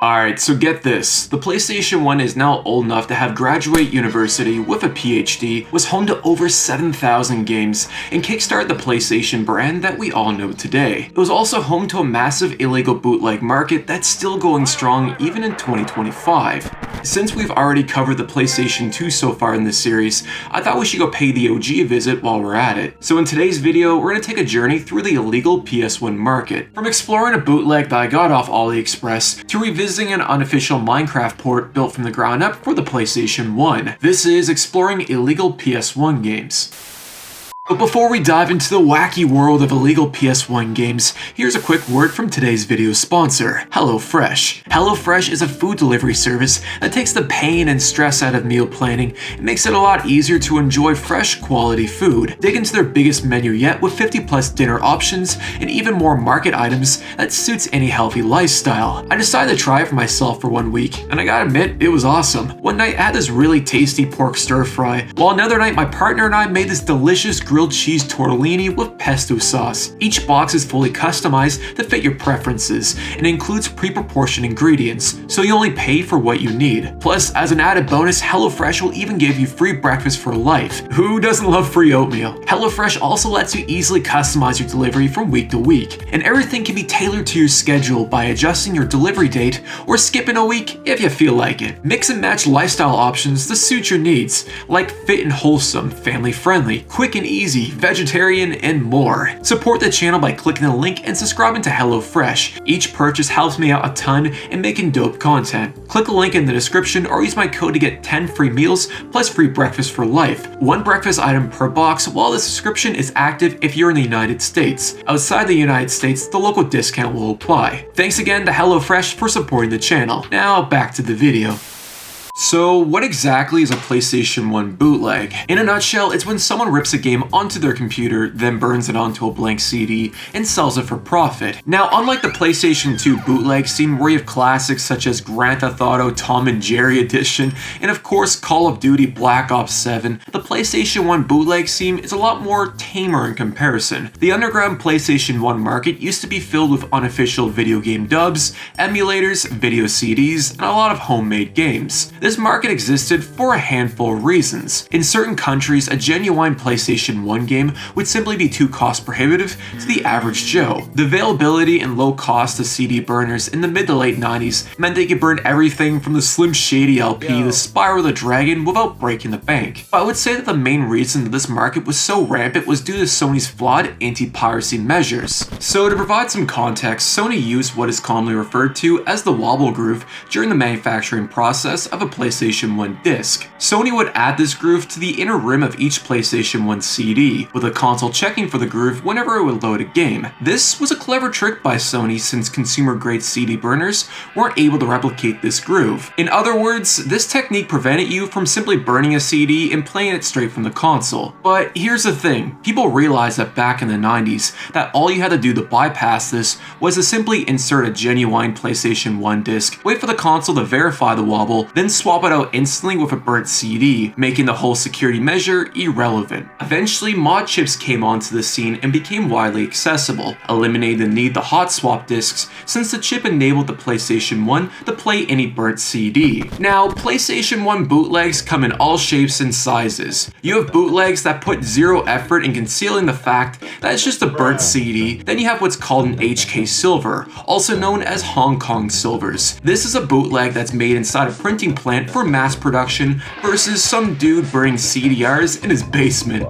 Alright, so get this. The PlayStation 1 is now old enough to have graduate university with a PhD, was home to over 7,000 games, and kickstarted the PlayStation brand that we all know today. It was also home to a massive illegal bootleg market that's still going strong even in 2025. Since we've already covered the PlayStation 2 so far in this series, I thought we should go pay the OG a visit while we're at it. So in today's video, we're going to take a journey through the illegal PS1 market. From exploring a bootleg that I got off Aliexpress, to revisiting an unofficial Minecraft port built from the ground up for the PlayStation 1. This is exploring illegal PS1 games. But before we dive into the wacky world of illegal PS1 games, here's a quick word from today's video sponsor, HelloFresh. HelloFresh is a food delivery service that takes the pain and stress out of meal planning and makes it a lot easier to enjoy fresh, quality food. Dig into their biggest menu yet with 50+ dinner options and even more market items that suits any healthy lifestyle. I decided to try it for myself for 1 week, and I gotta admit, it was awesome. One night I had this really tasty pork stir fry, while another night my partner and I made this delicious grilled cheese tortellini with pesto sauce. Each box is fully customized to fit your preferences and includes pre-proportioned ingredients, so you only pay for what you need. Plus, as an added bonus, HelloFresh will even give you free breakfast for life. Who doesn't love free oatmeal? HelloFresh also lets you easily customize your delivery from week to week, and everything can be tailored to your schedule by adjusting your delivery date or skipping a week if you feel like it. Mix and match lifestyle options to suit your needs, like fit and wholesome, family-friendly, quick and easy, vegetarian, and more. Support the channel by clicking the link and subscribing to HelloFresh. Each purchase helps me out a ton in making dope content. Click the link in the description or use my code to get 10 free meals plus free breakfast for life. 1 breakfast item per box while the subscription is active if you're in the United States. Outside the United States, the local discount will apply. Thanks again to HelloFresh for supporting the channel. Now back to the video. So what exactly is a PlayStation 1 bootleg? In a nutshell, it's when someone rips a game onto their computer, then burns it onto a blank CD, and sells it for profit. Now, unlike the PlayStation 2 bootleg scene where you have classics such as Grand Theft Auto Tom and Jerry Edition, and of course Call of Duty Black Ops 7, the PlayStation 1 bootleg scene is a lot more tamer in comparison. The underground PlayStation 1 market used to be filled with unofficial video game dubs, emulators, video CDs, and a lot of homemade games. This market existed for a handful of reasons. In certain countries, a genuine PlayStation 1 game would simply be too cost prohibitive to the average Joe. The availability and low cost of CD burners in the mid to late 90s meant they could burn everything from the Slim Shady LP to Spyro the Dragon without breaking the bank. But I would say that the main reason that this market was so rampant was due to Sony's flawed anti-piracy measures. So to provide some context, Sony used what is commonly referred to as the wobble groove during the manufacturing process of a PlayStation 1 disc. Sony would add this groove to the inner rim of each PlayStation 1 CD, with a console checking for the groove whenever it would load a game. This was a clever trick by Sony since consumer-grade CD burners weren't able to replicate this groove. In other words, this technique prevented you from simply burning a CD and playing it straight from the console. But here's the thing, people realized that back in the 90s that all you had to do to bypass this was to simply insert a genuine PlayStation 1 disc, wait for the console to verify the wobble, then swap it out instantly with a burnt CD, making the whole security measure irrelevant. Eventually, mod chips came onto the scene and became widely accessible, eliminating the need to hot swap discs since the chip enabled the PlayStation 1 to play any burnt CD. Now, PlayStation 1 bootlegs come in all shapes and sizes. You have bootlegs that put zero effort in concealing the fact that it's just a burnt CD, then you have what's called an HK Silver, also known as Hong Kong Silvers. This is a bootleg that's made inside a printing plant for mass production versus some dude burning CDRs in his basement.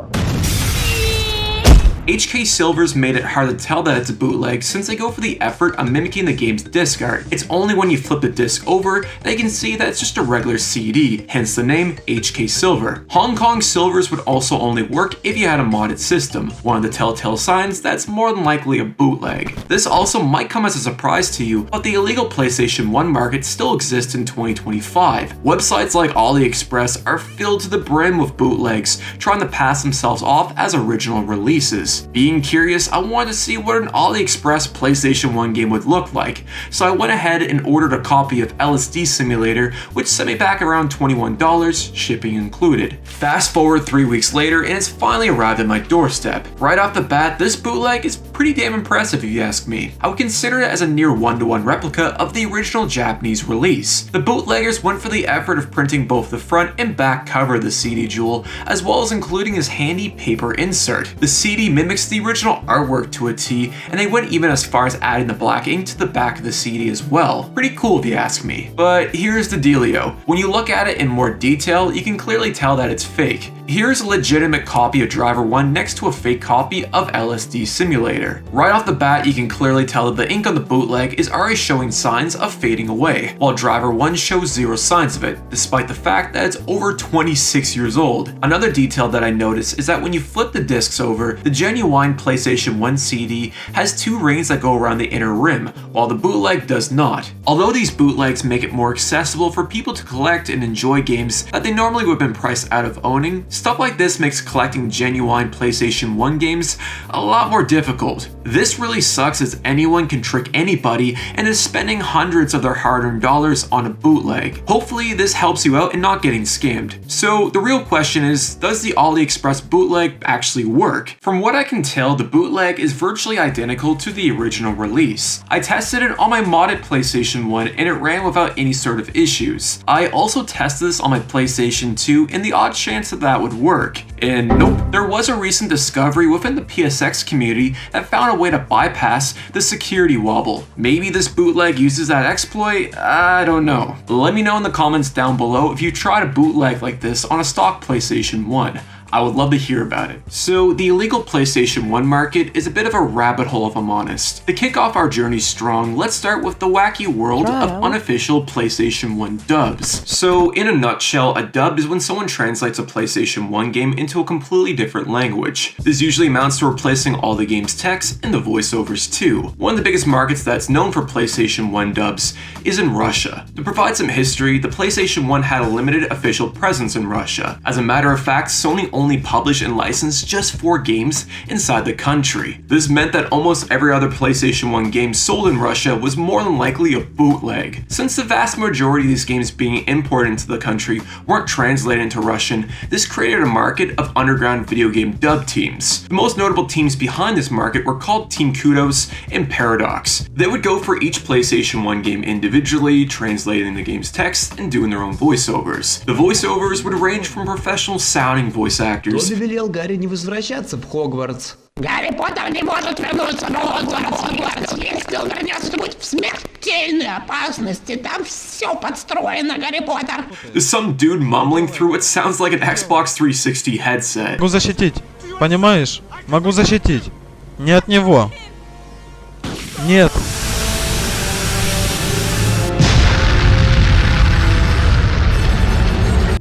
HK Silvers made it hard to tell that it's a bootleg since they go for the effort of mimicking the game's disc art. It's only when you flip the disc over that you can see that it's just a regular CD, hence the name HK Silver. Hong Kong Silvers would also only work if you had a modded system, one of the telltale signs that's more than likely a bootleg. This also might come as a surprise to you, but the illegal PlayStation 1 market still exists in 2025. Websites like Aliexpress are filled to the brim with bootlegs, trying to pass themselves off as original releases. Being curious, I wanted to see what an Aliexpress PlayStation 1 game would look like, so I went ahead and ordered a copy of LSD Simulator, which sent me back around $21, shipping included. Fast forward 3 weeks later and it's finally arrived at my doorstep. Right off the bat, this bootleg is pretty damn impressive if you ask me. I would consider it as a near one-to-one replica of the original Japanese release. The bootleggers went for the effort of printing both the front and back cover of the CD jewel, as well as including this handy paper insert. The CD mimics the original artwork to a T, and they went even as far as adding the black ink to the back of the CD as well. Pretty cool if you ask me. But here's the dealio. When you look at it in more detail, you can clearly tell that it's fake. Here's a legitimate copy of Driver 1 next to a fake copy of LSD Simulator. Right off the bat, you can clearly tell that the ink on the bootleg is already showing signs of fading away, while Driver 1 shows zero signs of it, despite the fact that it's over 26 years old. Another detail that I noticed is that when you flip the discs over, the genuine PlayStation 1 CD has two rings that go around the inner rim, while the bootleg does not. Although these bootlegs make it more accessible for people to collect and enjoy games that they normally would have been priced out of owning, stuff like this makes collecting genuine PlayStation 1 games a lot more difficult. This really sucks as anyone can trick anybody and is spending hundreds of their hard-earned dollars on a bootleg. Hopefully this helps you out in not getting scammed. So the real question is, does the AliExpress bootleg actually work? From what I can tell, the bootleg is virtually identical to the original release. I tested it on my modded PlayStation 1 and it ran without any sort of issues. I also tested this on my PlayStation 2 in the odd chance that that would work. And nope, there was a recent discovery within the PSX community that found a way to bypass the security wobble. Maybe this bootleg uses that exploit? I don't know. Let me know in the comments down below if you tried a bootleg like this on a stock PlayStation 1. I would love to hear about it. So the illegal PlayStation 1 market is a bit of a rabbit hole if I'm honest. To kick off our journey strong, let's start with the wacky world of unofficial PlayStation 1 dubs. So in a nutshell, a dub is when someone translates a PlayStation 1 game into a completely different language. This usually amounts to replacing all the game's text and the voiceovers too. One of the biggest markets that's known for PlayStation 1 dubs is in Russia. To provide some history, the PlayStation 1 had a limited official presence in Russia. As a matter of fact, Sony only published and licensed just 4 games inside the country. This meant that almost every other PlayStation 1 game sold in Russia was more than likely a bootleg. Since the vast majority of these games being imported into the country weren't translated into Russian, this created a market of underground video game dub teams. The most notable teams behind this market were called Team Kudos and Paradox. They would go for each PlayStation 1 game individually, translating the game's text and doing their own voiceovers. The voiceovers would range from professional sounding voice actors. Кто велел Гарри не возвращаться в Хогвартс? Гарри Поттер не может вернуться в Хогвартс. Если он вернется, будет в смертельной опасности. Там все подстроено, Гарри Поттер. There's some dude mumbling through what sounds like an Xbox 360 headset. Могу защитить, понимаешь? Могу защитить. Не от него. Нет.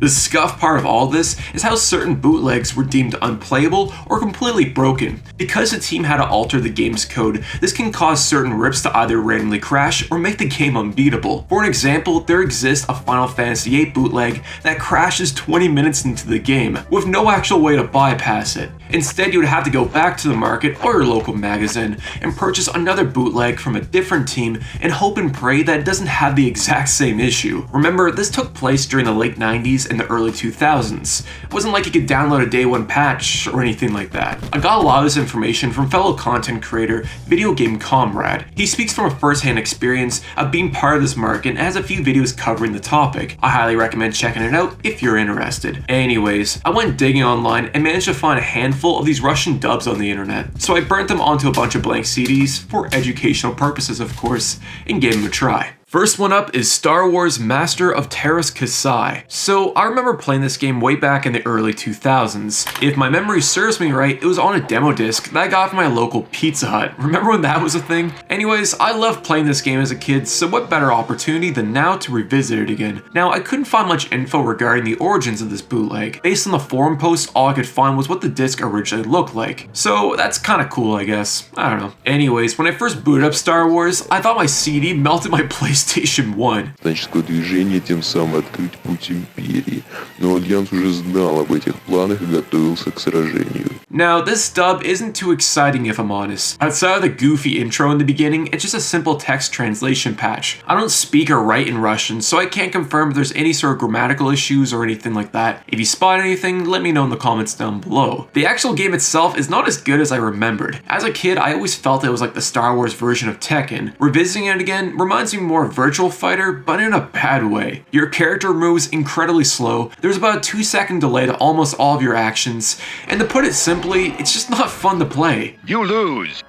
The scuff part of all this is how certain bootlegs were deemed unplayable or completely broken. Because the team had to alter the game's code, this can cause certain rips to either randomly crash or make the game unbeatable. For an example, there exists a Final Fantasy VIII bootleg that crashes 20 minutes into the game, with no actual way to bypass it. Instead, you would have to go back to the market or your local magazine and purchase another bootleg from a different team and hope and pray that it doesn't have the exact same issue. Remember, this took place during the late 90s and the early 2000s. It wasn't like you could download a day one patch or anything like that. I got a lot of this information from fellow content creator Video Game Comrade. He speaks from a first-hand experience of being part of this market and has a few videos covering the topic. I highly recommend checking it out if you're interested. Anyways, I went digging online and managed to find a handful of these Russian dubs on the internet, so I burnt them onto a bunch of blank CDs, for educational purposes of course, and gave them a try. First one up is Star Wars Master of Teräs Käsi. So I remember playing this game way back in the early 2000s. If my memory serves me right, it was on a demo disc that I got from my local Pizza Hut. Remember when that was a thing? Anyways, I loved playing this game as a kid, so what better opportunity than now to revisit it again. Now, I couldn't find much info regarding the origins of this bootleg. Based on the forum posts, all I could find was what the disc originally looked like. So that's kinda cool, I guess. I don't know. Anyways, when I first booted up Star Wars, I thought my CD melted my PlayStation 1. Тактическое движение, тем самым открыть путь империи. Но Альянс уже знал об этих планах и готовился к сражению. Now, this dub isn't too exciting if I'm honest. Outside of the goofy intro in the beginning, it's just a simple text translation patch. I don't speak or write in Russian, so I can't confirm if there's any sort of grammatical issues or anything like that. If you spot anything, let me know in the comments down below. The actual game itself is not as good as I remembered. As a kid, I always felt it was like the Star Wars version of Tekken. Revisiting it again reminds me more of Virtual Fighter, but in a bad way. Your character moves incredibly slow, there's about a 2-second delay to almost all of your actions, and to put it simply, it's just not fun to play. You lose.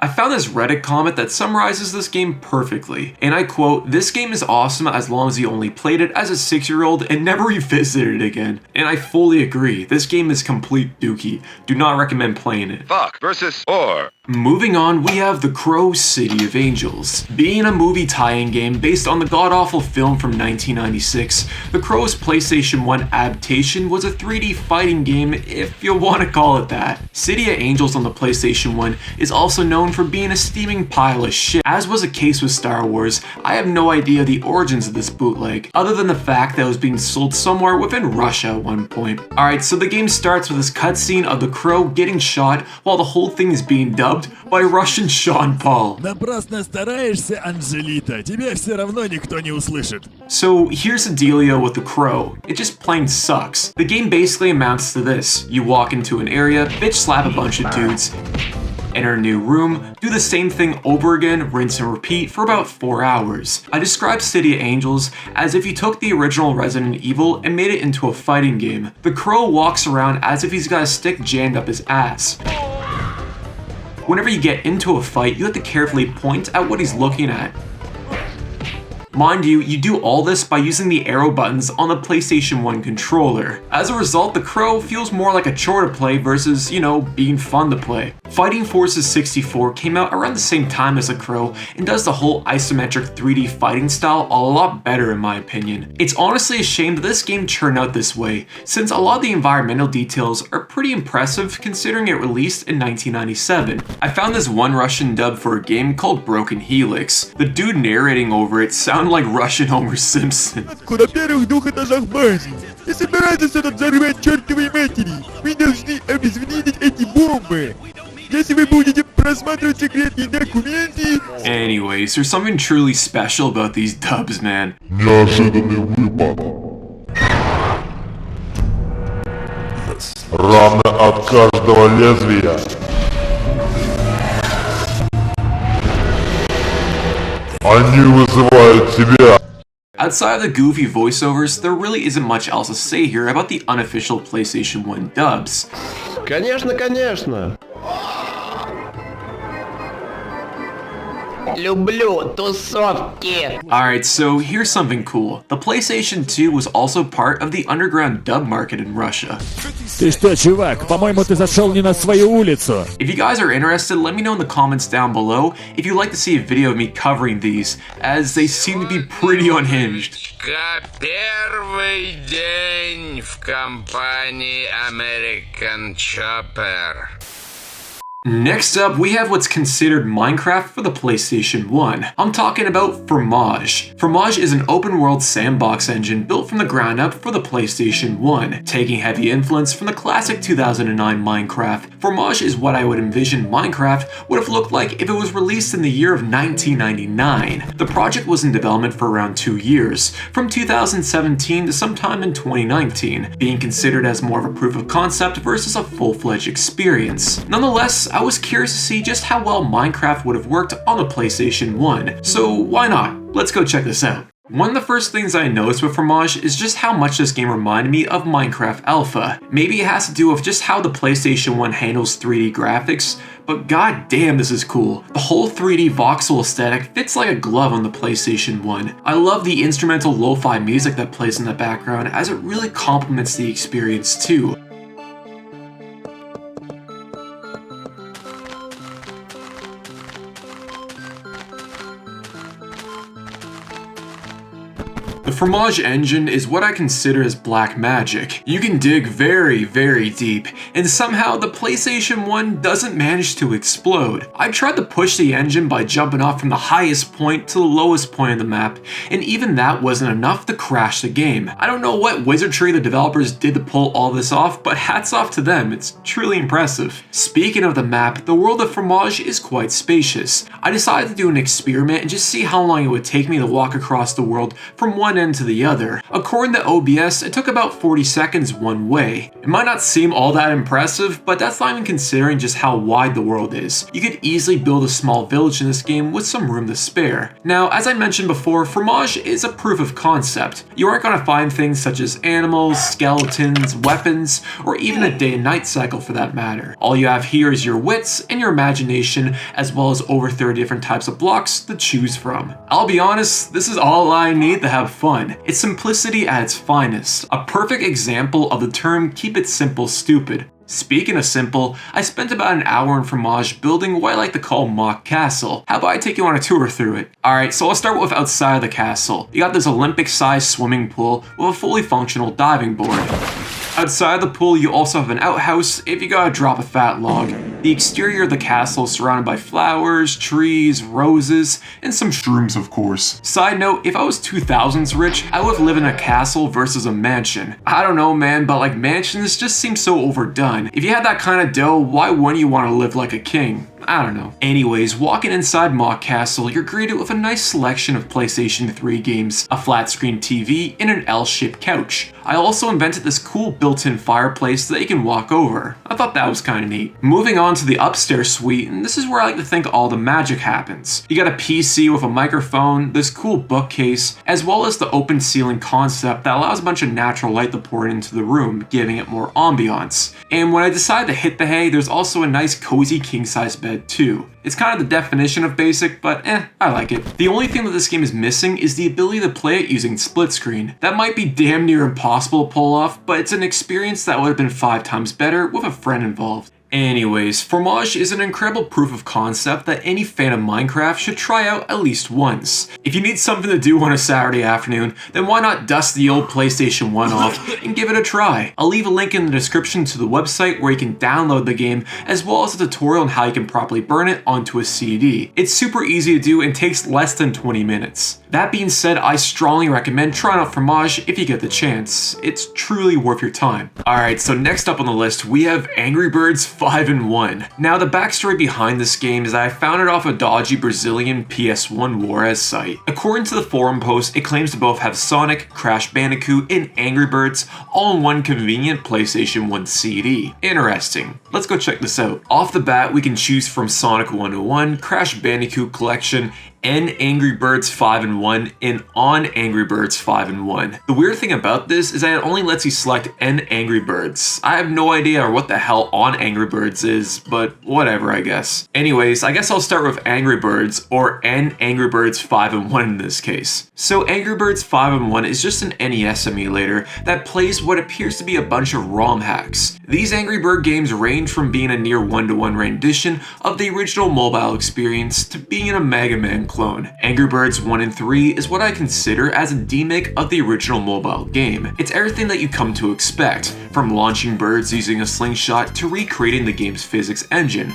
I found this Reddit comment that summarizes this game perfectly, and I quote, "This game is awesome as long as you only played it as a 6-year-old and never revisited it again." And I fully agree, this game is complete dookie. Do not recommend playing it. Fuck versus or. Moving on, we have The Crow City of Angels. Being a movie tie-in game based on the god-awful film from 1996, The Crow's PlayStation 1 adaptation was a 3D fighting game, if you want to call it that. City of Angels on the PlayStation 1 is also known for being a steaming pile of shit. As was the case with Star Wars, I have no idea the origins of this bootleg, other than the fact that it was being sold somewhere within Russia at one point. Alright, so the game starts with this cutscene of the Crow getting shot while the whole thing is being dubbed by Russian Sean Paul. Напрасно стараешься, Анжелита. Тебя все равно никто не услышит. So here's the dealio with the Crow. It just plain sucks. The game basically amounts to this. You walk into an area, bitch slap a bunch of dudes, enter a new room, do the same thing over again, rinse and repeat for about 4 hours. I describe City of Angels as if you took the original Resident Evil and made it into a fighting game. The Crow walks around as if he's got a stick jammed up his ass. Whenever you get into a fight, you have to carefully point at what he's looking at. Mind you, you do all this by using the arrow buttons on the PlayStation 1 controller. As a result, the Crow feels more like a chore to play versus, you know, being fun to play. Fighting Forces 64 came out around the same time as the Crow and does the whole isometric 3D fighting style a lot better in my opinion. It's honestly a shame that this game turned out this way, since a lot of the environmental details are pretty impressive considering it released in 1997. I found this one Russian dub for a game called Broken Helix. The dude narrating over it sounded like Russian Homer Simpson. На первых 2 этажах башни. И собираются все тут взорвать чертовой матери. Вы должны обезвредить эти бомбы. Если вы будете просматривать секретные документы... Anyways, there's something truly special about these dubs, man. Неожиданный выпад. Раны от каждого лезвия. Они вызывают тебя. Outside of the goofy voiceovers, there really isn't much else to say here about the unofficial PlayStation 1 dubs. Конечно, конечно. Люблю тусовки. Alright, so here's something cool. The PlayStation 2 was also part of the underground dub market in Russia. Ты что, чувак? По-моему, ты зашел не на свою улицу. If you guys are interested, let me know in the comments down below if you'd like to see a video of me covering these, as they seem to be pretty unhinged. Первый день в компании American Chopper. Next up, we have what's considered Minecraft for the PlayStation 1. I'm talking about Fromage. Fromage is an open-world sandbox engine built from the ground up for the PlayStation 1, taking heavy influence from the classic 2009 Minecraft. Fromage is what I would envision Minecraft would have looked like if it was released in the year of 1999. The project was in development for around 2 years, from 2017 to sometime in 2019, being considered as more of a proof of concept versus a full-fledged experience. Nonetheless, I was curious to see just how well Minecraft would have worked on the PlayStation 1, so why not? Let's go check this out. One of the first things I noticed with Fromage is just how much this game reminded me of Minecraft Alpha. Maybe it has to do with just how the PlayStation 1 handles 3D graphics, but god damn this is cool. The whole 3D voxel aesthetic fits like a glove on the PlayStation 1. I love the instrumental lo-fi music that plays in the background as it really complements the experience too. The Fromage engine is what I consider as black magic. You can dig very, very deep, and somehow the PlayStation 1 doesn't manage to explode. I tried to push the engine by jumping off from the highest point to the lowest point of the map, and even that wasn't enough to crash the game. I don't know what wizardry the developers did to pull all this off, but hats off to them, it's truly impressive. Speaking of the map, the world of Fromage is quite spacious. I decided to do an experiment and just see how long it would take me to walk across the world from one end to the other. According to OBS, it took about 40 seconds one way. It might not seem all that impressive, but that's not even considering just how wide the world is. You could easily build a small village in this game with some room to spare. Now, as I mentioned before, Fromage is a proof of concept. You aren't going to find things such as animals, skeletons, weapons, or even a day and night cycle for that matter. All you have here is your wits and your imagination, as well as over 30 different types of blocks to choose from. I'll be honest, this is all I need to have fun. It's simplicity at its finest. A perfect example of the term keep it simple stupid. Speaking of simple, I spent about an hour in Fromage building what I like to call mock castle. How about I take you on a tour through it? Alright, so I'll start with outside of the castle. You got this Olympic-sized swimming pool with a fully functional diving board. Outside the pool, you also have an outhouse if you gotta drop a fat log. The exterior of the castle is surrounded by flowers, trees, roses, and some shrooms, of course. Side note, if I was 2000s rich, I would live in a castle versus a mansion. I don't know, man, but like mansions just seem so overdone. If you had that kind of dough, why wouldn't you want to live like a king? I don't know. Anyways, walking inside Mock Castle, you're greeted with a nice selection of PlayStation 3 games, a flat screen TV, and an L-shaped couch. I also invented this cool built-in fireplace that you can walk over. I thought that was kinda neat. Moving on to the upstairs suite, and this is where I like to think all the magic happens. You got a PC with a microphone, this cool bookcase, as well as the open ceiling concept that allows a bunch of natural light to pour into the room, giving it more ambiance. And when I decided to hit the hay, there's also a nice cozy king-size bed too. It's kind of the definition of basic, but I like it. The only thing that this game is missing is the ability to play it using split screen. That might be damn near impossible to pull off, but it's an experience that would have been 5 times better with a friend involved. Anyways, Fromage is an incredible proof of concept that any fan of Minecraft should try out at least once. If you need something to do on a Saturday afternoon, then why not dust the old PlayStation 1 off and give it a try. I'll leave a link in the description to the website where you can download the game, as well as a tutorial on how you can properly burn it onto a CD. It's super easy to do and takes less than 20 minutes. That being said, I strongly recommend trying out Fromage if you get the chance. It's truly worth your time. Alright, so next up on the list, we have Angry Birds 5-in-1. Now, the backstory behind this game is that I found it off a dodgy Brazilian PS1 Juarez site. According to the forum post, it claims to both have Sonic, Crash Bandicoot, and Angry Birds all in one convenient PlayStation 1 CD. Interesting. Let's go check this out. Off the bat, we can choose from Sonic 101, Crash Bandicoot Collection, and Angry Birds 5-in-1 and on Angry Birds 5-in-1. The weird thing about this is that it only lets you select N Angry Birds. I have no idea what the hell on Angry Birds is, but whatever, I guess. Anyways, I guess I'll start with Angry Birds, or N Angry Birds 5-in-1 in this case. So Angry Birds 5-in-1 is just an NES emulator that plays what appears to be a bunch of ROM hacks. These Angry Bird games range from being a near one-to-one rendition of the original mobile experience to being a Mega Man clone. Angry Birds 1 and 3 is what I consider as a demake of the original mobile game. It's everything that you come to expect, from launching birds using a slingshot to recreating the game's physics engine.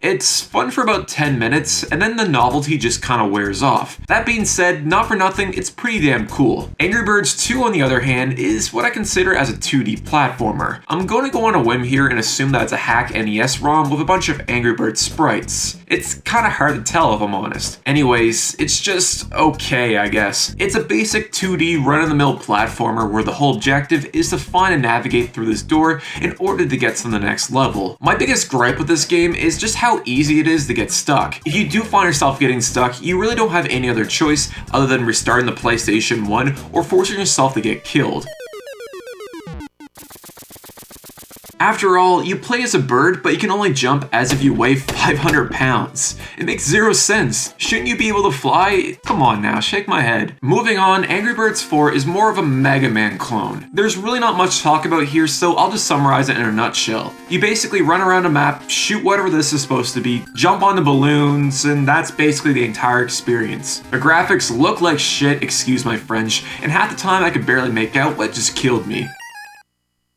It's fun for about 10 minutes, and then the novelty just kinda wears off. That being said, not for nothing, it's pretty damn cool. Angry Birds 2, on the other hand, is what I consider as a 2D platformer. I'm going to go on a whim here and assume that it's a hack NES ROM with a bunch of Angry Birds sprites. It's kinda hard to tell if I'm honest. Anyways, it's just okay, I guess. It's a basic 2D run-of-the-mill platformer where the whole objective is to find and navigate through this door in order to get to the next level. My biggest gripe with this game is just how easy it is to get stuck. If you do find yourself getting stuck, you really don't have any other choice other than restarting the PlayStation 1 or forcing yourself to get killed. After all, you play as a bird, but you can only jump as if you weigh 500 pounds. It makes zero sense. Shouldn't you be able to fly? Come on now, shake my head. Moving on, Angry Birds 4 is more of a Mega Man clone. There's really not much to talk about here, so I'll just summarize it in a nutshell. You basically run around a map, shoot whatever this is supposed to be, jump on the balloons, and that's basically the entire experience. The graphics look like shit, excuse my French, and half the time I could barely make out what just killed me.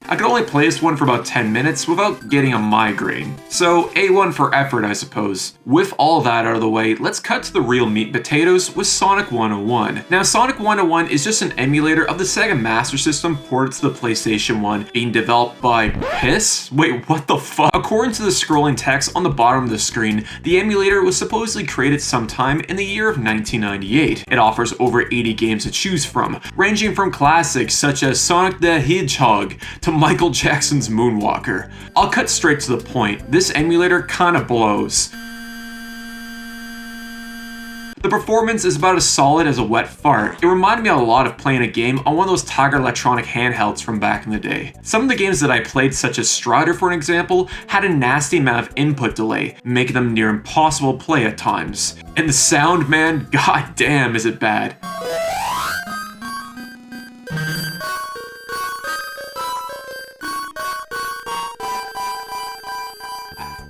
I could only play this one for about 10 minutes without getting a migraine. So A1 for effort, I suppose. With all that out of the way, let's cut to the real meat and potatoes with Sonic 101. Now Sonic 101 is just an emulator of the Sega Master System ported to the PlayStation 1, being developed by Piss? Wait, what the fuck? According to the scrolling text on the bottom of the screen, the emulator was supposedly created sometime in the year of 1998. It offers over 80 games to choose from, ranging from classics such as Sonic the Hedgehog to Michael Jackson's Moonwalker. I'll cut straight to the point. This emulator kinda blows. The performance is about as solid as a wet fart. It reminded me a lot of playing a game on one of those Tiger Electronic handhelds from back in the day. Some of the games that I played, such as Strider for an example, had a nasty amount of input delay, making them near impossible to play at times. And the sound, man, god damn is it bad.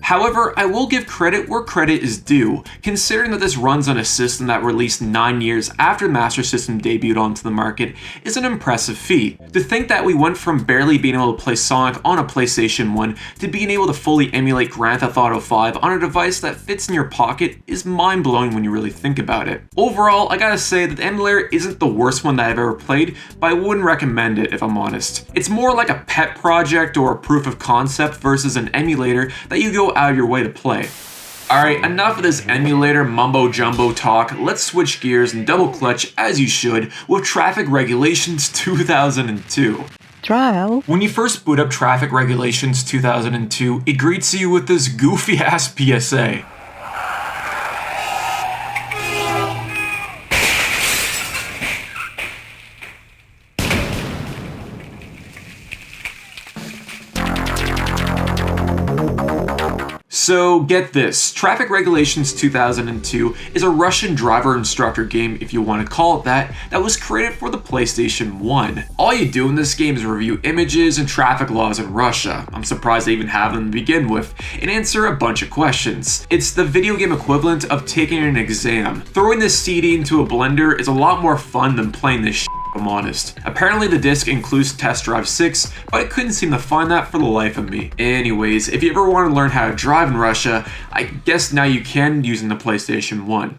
However, I will give credit where credit is due, considering that this runs on a system that released 9 years after the Master System debuted onto the market is an impressive feat. To think that we went from barely being able to play Sonic on a PlayStation 1 to being able to fully emulate Grand Theft Auto 5 on a device that fits in your pocket is mind-blowing when you really think about it. Overall, I gotta say that the emulator isn't the worst one that I've ever played, but I wouldn't recommend it if I'm honest. It's more like a pet project or a proof of concept versus an emulator that you go out of your way to play. Alright, enough of this emulator mumbo jumbo talk. Let's switch gears and double clutch, as you should, with Traffic Regulations 2002. Trial. When you first boot up Traffic Regulations 2002, it greets you with this goofy ass PSA. So get this, Traffic Regulations 2002 is a Russian driver instructor game, if you want to call it that was created for the PlayStation 1. All you do in this game is review images and traffic laws in Russia, I'm surprised they even have them to begin with, and answer a bunch of questions. It's the video game equivalent of taking an exam. Throwing this CD into a blender is a lot more fun than playing this shit, if I'm honest. Apparently the disc includes Test Drive 6, but I couldn't seem to find that for the life of me. Anyways, if you ever want to learn how to drive in Russia, I guess now you can using the PlayStation 1.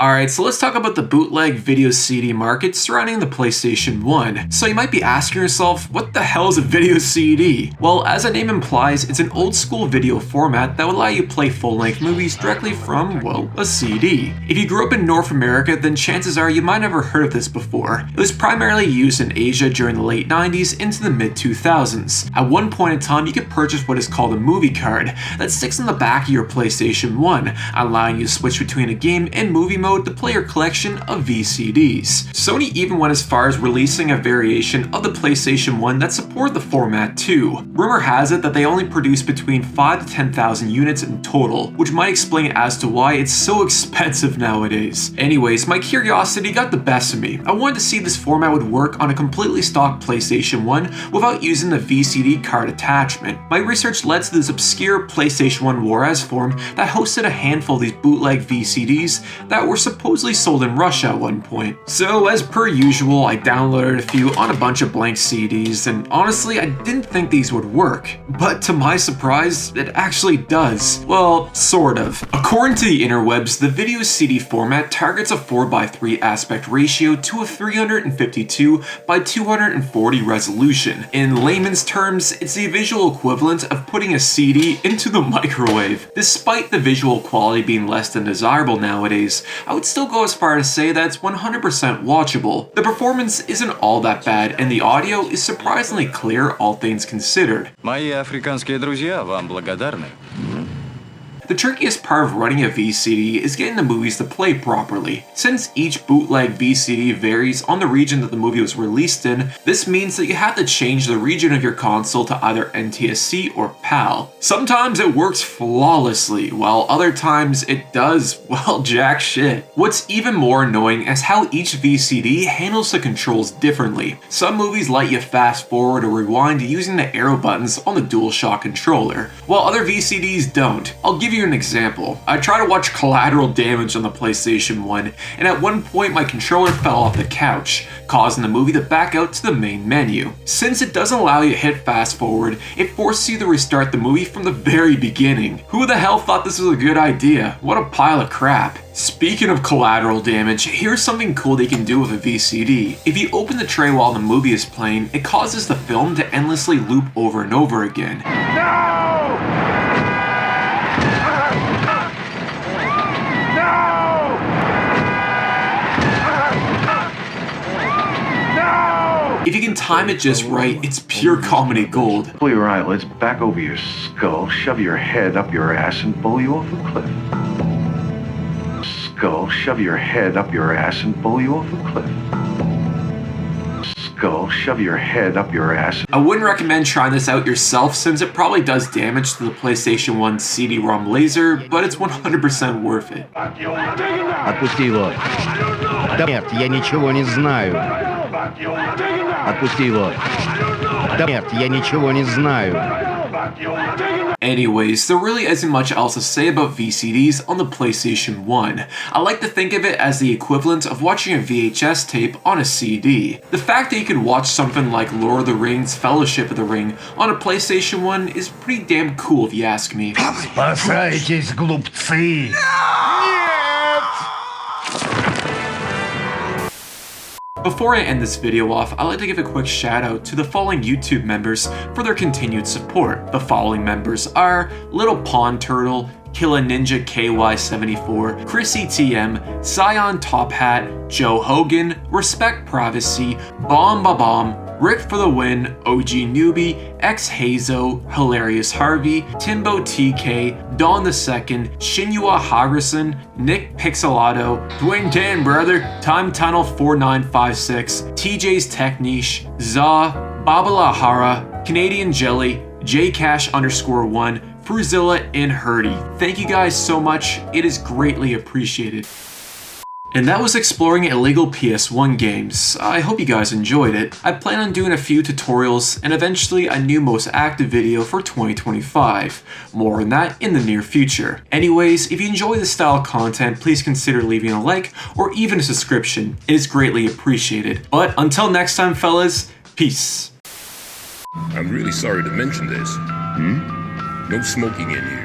Alright, so let's talk about the bootleg video CD market surrounding the PlayStation 1. So you might be asking yourself, what the hell is a video CD? Well, as the name implies, it's an old school video format that would allow you to play full-length movies directly from, well, a CD. If you grew up in North America, then chances are you might have never heard of this before. It was primarily used in Asia during the late 90s into the mid 2000s. At one point in time, you could purchase what is called a movie card that sticks on the back of your PlayStation 1, allowing you to switch between a game and movie mode to play your collection of VCDs. Sony even went as far as releasing a variation of the PlayStation 1 that supported the format too. Rumor has it that they only produced between 5,000 to 10,000 units in total, which might explain as to why it's so expensive nowadays. Anyways, my curiosity got the best of me. I wanted to see if this format would work on a completely stock PlayStation 1 without using the VCD card attachment. My research led to this obscure PlayStation 1 Juarez forum that hosted a handful of these bootleg VCDs that were supposedly sold in Russia at one point. So as per usual, I downloaded a few on a bunch of blank CDs, and honestly I didn't think these would work. But to my surprise, it actually does. Well, sort of. According to the interwebs, the video CD format targets a 4:3 aspect ratio to a 352:240 resolution. In layman's terms, it's the visual equivalent of putting a CD into the microwave. Despite the visual quality being less than desirable nowadays, I would still go as far as to say that it's 100% watchable. The performance isn't all that bad, and the audio is surprisingly clear, all things considered. Мои африканские друзья вам благодарны. The trickiest part of running a VCD is getting the movies to play properly. Since each bootleg VCD varies on the region that the movie was released in, this means that you have to change the region of your console to either NTSC or PAL. Sometimes it works flawlessly, while other times it does, well, jack shit. What's even more annoying is how each VCD handles the controls differently. Some movies let you fast forward or rewind using the arrow buttons on the DualShock controller, while other VCDs don't. I'll give you an example. I tried to watch Collateral Damage on the PlayStation 1, and at one point my controller fell off the couch, causing the movie to back out to the main menu. Since it doesn't allow you to hit fast forward, it forces you to restart the movie from the very beginning. Who the hell thought this was a good idea? What a pile of crap. Speaking of collateral damage, here's something cool they can do with a VCD. If you open the tray while the movie is playing, it causes the film to endlessly loop over and over again. If you can time it just right, it's pure comedy gold. Pull your eyelids back over your skull, shove your head up your ass, and pull you off a cliff. Skull, shove your head up your ass, and pull you off a cliff. Skull, shove your head up your ass. I wouldn't recommend trying this out yourself since it probably does damage to the PlayStation 1 CD-ROM laser, but it's 100% worth it. Отпусти его. Да нет, я ничего не знаю. Отпусти его. Да нет, я ничего не знаю. Anyways, there really isn't much else to say about VCDs on the PlayStation 1. I like to think of it as the equivalent of watching a VHS tape on a CD. The fact that you could watch something like Lord of the Rings, Fellowship of the Ring on a PlayStation 1 is pretty damn cool if you ask me. Спасайтесь, глупцы! Before I end this video off, I'd like to give a quick shout out to the following YouTube members for their continued support. The following members are Little Pond Turtle, Killa Ninja KY74, Chris ETM, Scion Top Hat, Joe Hogan, Respect Privacy, Bomb Ba Bomb, Rick for the Win, OG Newbie, X Hazo, Hilarious Harvey, Timbo TK, Dawn II, Shinua Harrison, Nick Pixelato, Dwayne Tan Brother, Time Tunnel 4956, TJ's Tech Niche, Za, Babala Hara, Canadian Jelly, JCash_1, Fruzilla, and Hurdy. Thank you guys so much, it is greatly appreciated. And that was exploring illegal PS1 games. I hope you guys enjoyed it. I plan on doing a few tutorials and eventually a new most active video for 2025. More on that in the near future. Anyways, if you enjoy this style of content, please consider leaving a like or even a subscription. It is greatly appreciated. But until next time, fellas, peace. I'm really sorry to mention this. No smoking in here.